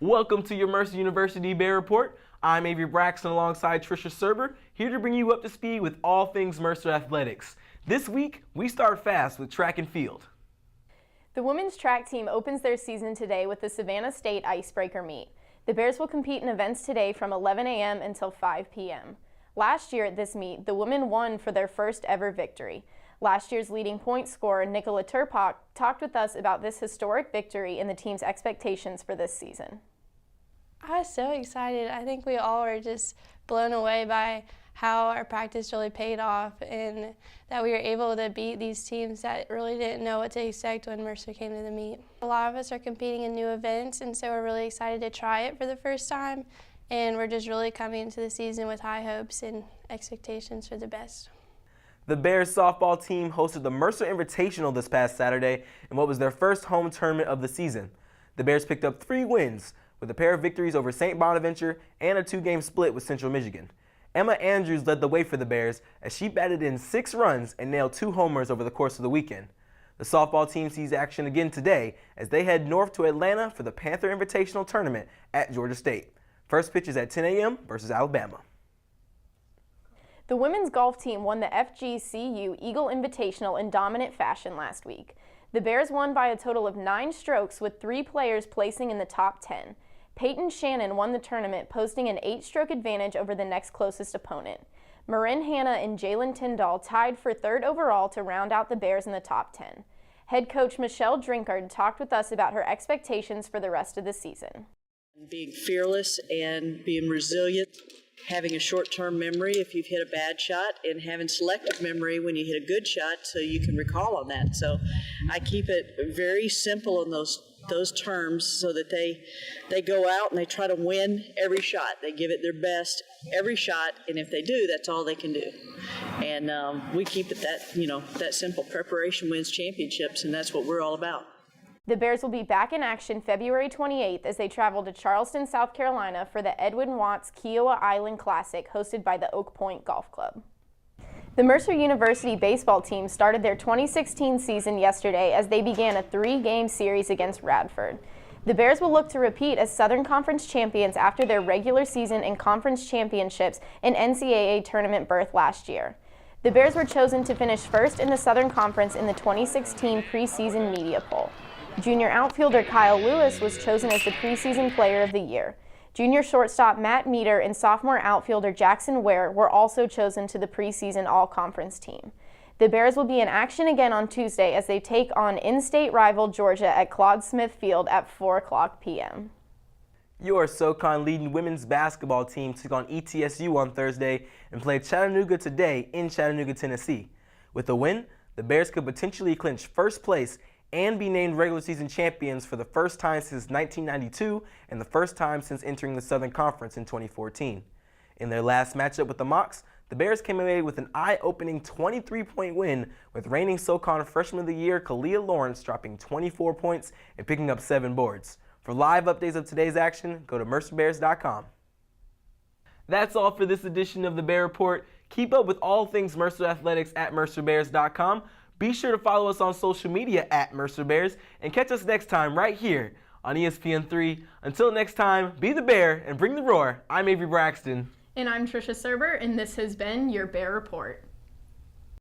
Welcome to your Mercer University Bear Report. I'm Avery Braxton alongside Trisha Serber, here to bring you up to speed with all things Mercer athletics. This week, we start fast with track and field. The women's track team opens their season today with the Savannah State Icebreaker meet. The Bears will compete in events today from 11 a.m. until 5 p.m. Last year at this meet, the women won for their first ever victory. Last year's leading point scorer, Nicola Turpak, talked with us about this historic victory and the team's expectations for this season. I was so excited. I think we all were just blown away by how our practice really paid off and that we were able to beat these teams that really didn't know what to expect when Mercer came to the meet. A lot of us are competing in new events, and so we're really excited to try it for the first time, and we're just really coming into the season with high hopes and expectations for the best. The Bears softball team hosted the Mercer Invitational this past Saturday in what was their first home tournament of the season. The Bears picked up 3 wins, with a pair of victories over St. Bonaventure and a 2-game split with Central Michigan. Emma Andrews led the way for the Bears as she batted in 6 runs and nailed 2 homers over the course of the weekend. The softball team sees action again today as they head north to Atlanta for the Panther Invitational Tournament at Georgia State. First pitch is at 10 a.m. versus Alabama. The women's golf team won the FGCU Eagle Invitational in dominant fashion last week. The Bears won by a total of 9 strokes, with 3 players placing in the top 10. Peyton Shannon won the tournament, posting an 8-stroke advantage over the next closest opponent. Marin Hanna and Jalen Tyndall tied for 3rd overall to round out the Bears in the top 10. Head coach Michelle Drinkard talked with us about her expectations for the rest of the season. Being fearless and being resilient, having a short-term memory if you've hit a bad shot, and having selective memory when you hit a good shot so you can recall on that. So I keep it very simple in those terms so that they go out and they try to win every shot. They give it their best every shot, and if they do, that's all they can do. And we keep it that simple. Preparation wins championships, and that's what we're all about. The Bears will be back in action February 28th as they travel to Charleston, South Carolina for the Edwin Watts Kiowa Island Classic hosted by the Oak Point Golf Club. The Mercer University baseball team started their 2016 season yesterday as they began a 3-game series against Radford. The Bears will look to repeat as Southern Conference champions after their regular season and conference championships and NCAA tournament berth last year. The Bears were chosen to finish first in the Southern Conference in the 2016 preseason media poll. Junior outfielder Kyle Lewis was chosen as the preseason player of the year. Junior shortstop Matt Meter and sophomore outfielder Jackson Ware were also chosen to the preseason all-conference team. The Bears will be in action again on Tuesday as they take on in-state rival Georgia at Claude Smith Field at 4:00 p.m. Your SoCon leading women's basketball team took on ETSU on Thursday and played Chattanooga today in Chattanooga, Tennessee. With a win, the Bears could potentially clinch first place and be named regular season champions for the first time since 1992 and the first time since entering the Southern Conference in 2014. In their last matchup with the Mocs, the Bears came away with an eye-opening 23-point win, with reigning SoCon Freshman of the Year Kalia Lawrence dropping 24 points and picking up 7 boards. For live updates of today's action, go to mercerbears.com. That's all for this edition of the Bear Report. Keep up with all things Mercer Athletics at mercerbears.com. Be sure to follow us on social media at Mercer Bears and catch us next time right here on ESPN3. Until next time, be the Bear and bring the roar. I'm Avery Braxton. And I'm Trisha Serber, and this has been your Bear Report.